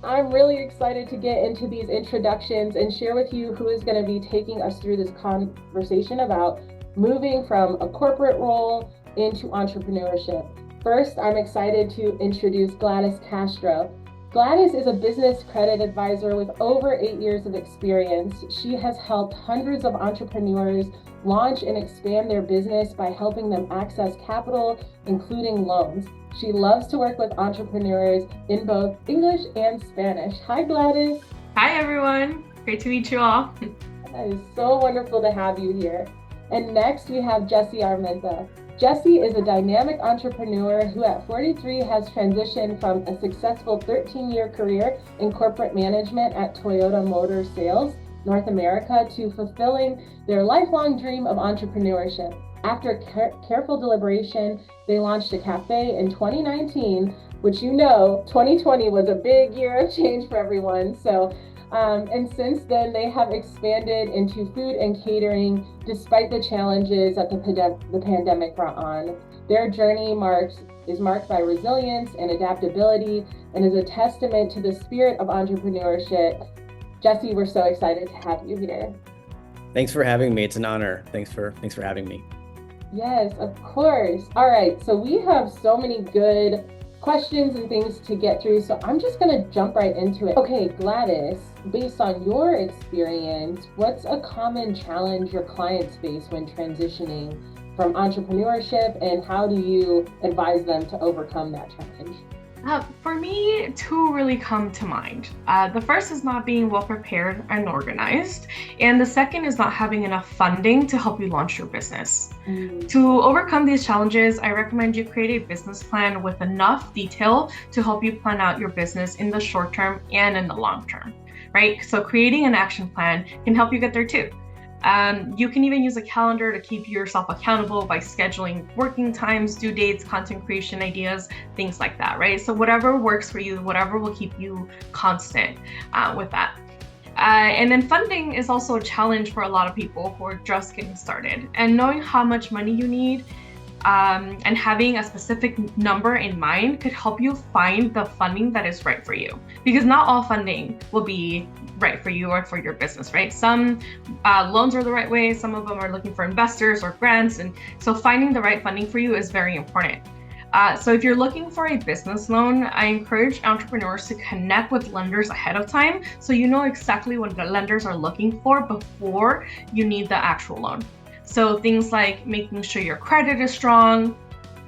I'm really excited to get into these introductions and share with you who is going to be taking us through this conversation about moving from a corporate role into entrepreneurship. First, I'm excited to introduce Gladys Castro. Gladys is a business credit advisor with over 8 years of experience. She has helped hundreds of entrepreneurs launch and expand their business by helping them access capital, including loans. She loves to work with entrepreneurs in both English and Spanish. Hi, Gladys. Hi, everyone. Great to meet you all. It is so wonderful to have you here. And next, we have Jessie Armenta. Jessie is a dynamic entrepreneur who at 43 has transitioned from a successful 13-year career in corporate management at Toyota Motor Sales, North America, to fulfilling their lifelong dream of entrepreneurship. After careful deliberation, they launched a cafe in 2019, which 2020 was a big year of change for everyone. And since then, they have expanded into food and catering despite the challenges that the pandemic brought on. Their journey is marked by resilience and adaptability and is a testament to the spirit of entrepreneurship. Jessie, we're so excited to have you here. Thanks for having me. It's an honor. Thanks for having me. Yes, of course. All right, so we have so many good questions and things to get through, so I'm just going to jump right into it. Okay, Gladys, based on your experience, what's a common challenge your clients face when transitioning from entrepreneurship, and how do you advise them to overcome that challenge? For me, two really come to mind. The first is not being well prepared and organized, and the second is not having enough funding to help you launch your business. To overcome these challenges, I recommend you create a business plan with enough detail to help you plan out your business in the short term and in the long term, right? So creating an action plan can help you get there too. You can even use a calendar to keep yourself accountable by scheduling working times, due dates, content creation ideas, things like that, right? So whatever works for you, whatever will keep you constant with that. And then funding is also a challenge for a lot of people who are just getting started. And knowing how much money you need and having a specific number in mind could help you find the funding that is right for you. Because not all funding will be right for you or for your business, right? Some loans are the right way, some of them are looking for investors or grants. And so finding the right funding for you is very important. So if you're looking for a business loan, I encourage entrepreneurs to connect with lenders ahead of time so you know exactly what the lenders are looking for before you need the actual loan. So things like making sure your credit is strong,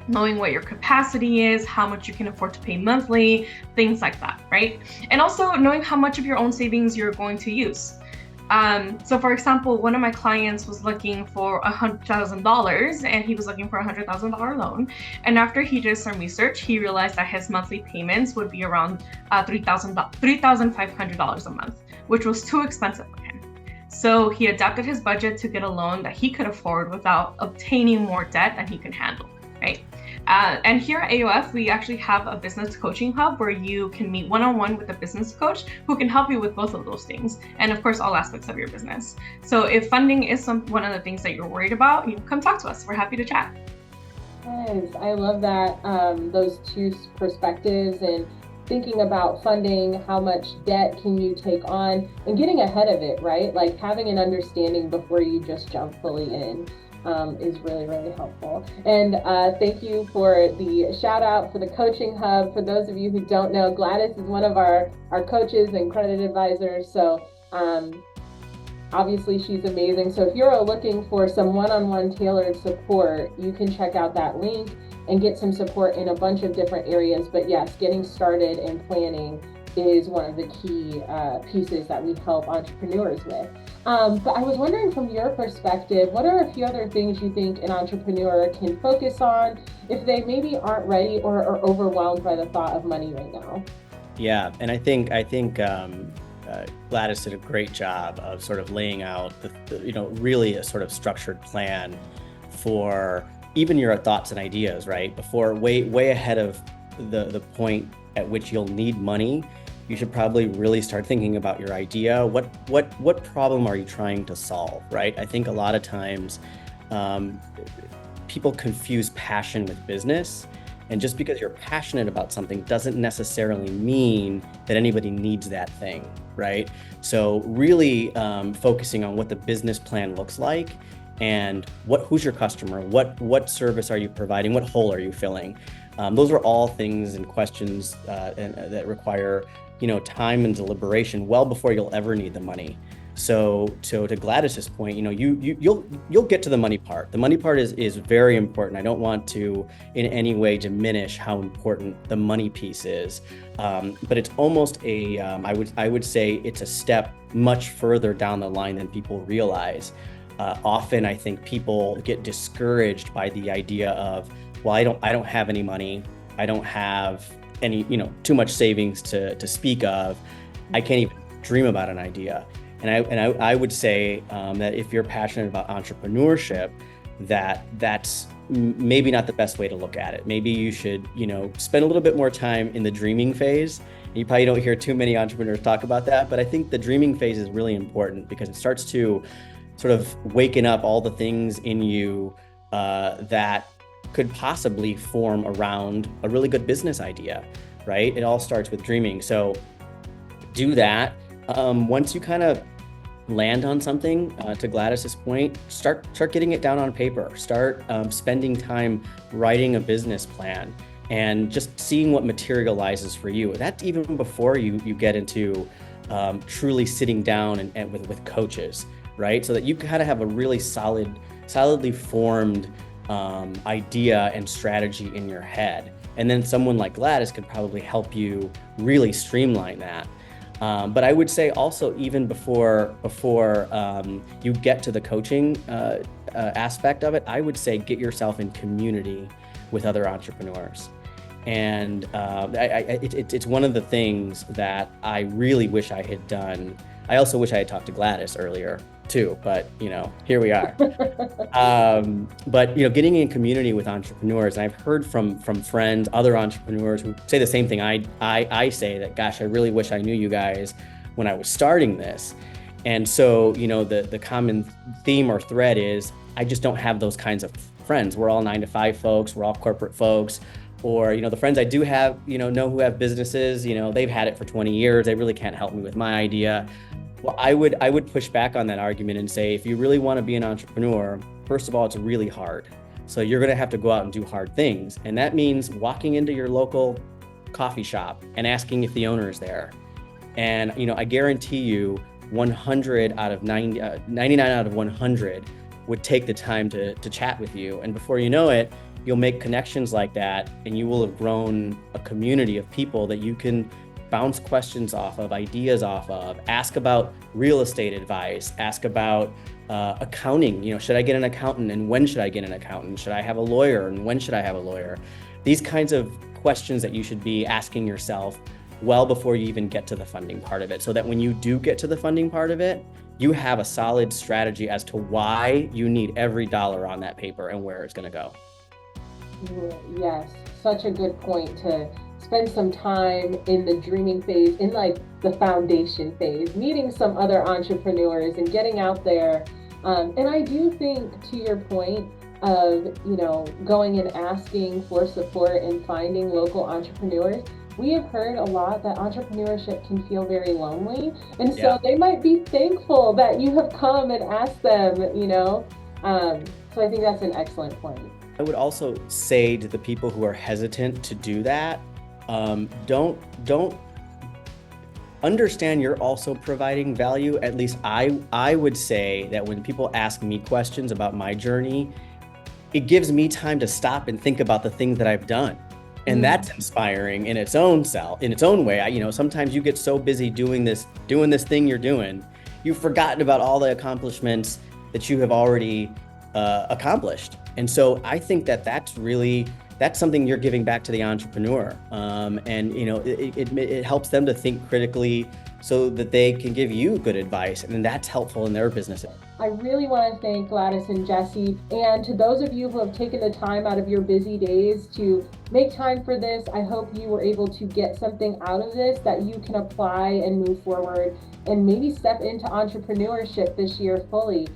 knowing what your capacity is, how much you can afford to pay monthly, things like that, right? And also knowing how much of your own savings you're going to use. So for example, one of my clients was looking for $100,000 and he was looking for a $100,000 loan. And after he did some research, he realized that his monthly payments would be around $3,500 a month, which was too expensive for him. So he adapted his budget to get a loan that he could afford without obtaining more debt than he could handle, right? And here at AOF, we actually have a business coaching hub where you can meet one-on-one with a business coach who can help you with both of those things. And of course, all aspects of your business. So if funding is one of the things that you're worried about, come talk to us. We're happy to chat. Yes, I love that, those two perspectives, and thinking about funding, how much debt can you take on, and getting ahead of it, right? Like having an understanding before you just jump fully in. Is really, really helpful. And thank you for the shout out for the coaching hub. For those of you who don't know, Gladys is one of our coaches and credit advisors. So obviously she's amazing. So if you're looking for some one-on-one tailored support, you can check out that link and get some support in a bunch of different areas. But yes, getting started and planning is one of the key pieces that we help entrepreneurs with. But I was wondering, from your perspective, what are a few other things you think an entrepreneur can focus on if they maybe aren't ready or are overwhelmed by the thought of money right now? Yeah, and I think Gladys did a great job of sort of laying out really a sort of structured plan for even your thoughts and ideas, right? Before way ahead of the point at which you'll need money. You should probably really start thinking about your idea. What problem are you trying to solve, right? I think a lot of times people confuse passion with business. And just because you're passionate about something doesn't necessarily mean that anybody needs that thing, right? So really focusing on what the business plan looks like and who's your customer, what service are you providing, what hole are you filling? Those are all things and questions that require, time and deliberation well before you'll ever need the money. So to Gladys's point, you'll get to the money part. The money part is very important. I don't want to in any way diminish how important the money piece is, but it's almost I would say it's a step much further down the line than people realize. Often I think people get discouraged by the idea of, well, I don't have any money. I don't have any, too much savings to speak of. I can't even dream about an idea. And I would say that if you're passionate about entrepreneurship, that's maybe not the best way to look at it. Maybe you should, spend a little bit more time in the dreaming phase. You probably don't hear too many entrepreneurs talk about that, but I think the dreaming phase is really important because it starts to sort of waken up all the things in you that could possibly form around a really good business idea, right? It all starts with dreaming. So do that. Once you kind of land on something, to Gladys's point, start getting it down on paper. Start spending time writing a business plan and just seeing what materializes for you. That's even before you get into truly sitting down and with coaches, right? So that you kind of have a really solidly formed idea and strategy in your head. And then someone like Gladys could probably help you really streamline that. But I would say also even before you get to the coaching aspect of it, I would say get yourself in community with other entrepreneurs. And it's one of the things that I really wish I had done. I also wish I had talked to Gladys earlier too, but here we are. But getting in community with entrepreneurs, and I've heard from friends, other entrepreneurs who say the same thing I say, that gosh, I really wish I knew you guys when I was starting this. And so the common theme or thread is I just don't have those kinds of friends. We're all 9-to-5 folks, we're all corporate folks. Or the friends I do have know who have businesses, they've had it for 20 years, they really can't help me with my idea. Well, I would push back on that argument and say, if you really want to be an entrepreneur, first of all, it's really hard. So you're going to have to go out and do hard things. And that means walking into your local coffee shop and asking if the owner is there. And, I guarantee you 99 out of 100 would take the time to chat with you. And before you know it, you'll make connections like that, and you will have grown a community of people that you can bounce questions off of, ideas off of, ask about real estate advice, ask about accounting. Should I get an accountant and when should I get an accountant? Should I have a lawyer and when should I have a lawyer? These kinds of questions that you should be asking yourself well before you even get to the funding part of it, so that when you do get to the funding part of it, you have a solid strategy as to why you need every dollar on that paper and where it's going to go. Yes, such a good point to spend some time in the dreaming phase, in like the foundation phase, meeting some other entrepreneurs and getting out there. And I do think, to your point of, going and asking for support and finding local entrepreneurs, we have heard a lot that entrepreneurship can feel very lonely. And so they might be thankful that you have come and asked them, so I think that's an excellent point. I would also say to the people who are hesitant to do that, don't understand you're also providing value. At least I would say that when people ask me questions about my journey, it gives me time to stop and think about the things that I've done. And that's inspiring in its own way. Sometimes you get so busy doing this thing you're doing, you've forgotten about all the accomplishments that you have already accomplished. And so I think that's something you're giving back to the entrepreneur. It helps them to think critically so that they can give you good advice, and that's helpful in their business. I really want to thank Gladys and Jesse, and to those of you who have taken the time out of your busy days to make time for this, I hope you were able to get something out of this that you can apply and move forward and maybe step into entrepreneurship this year fully.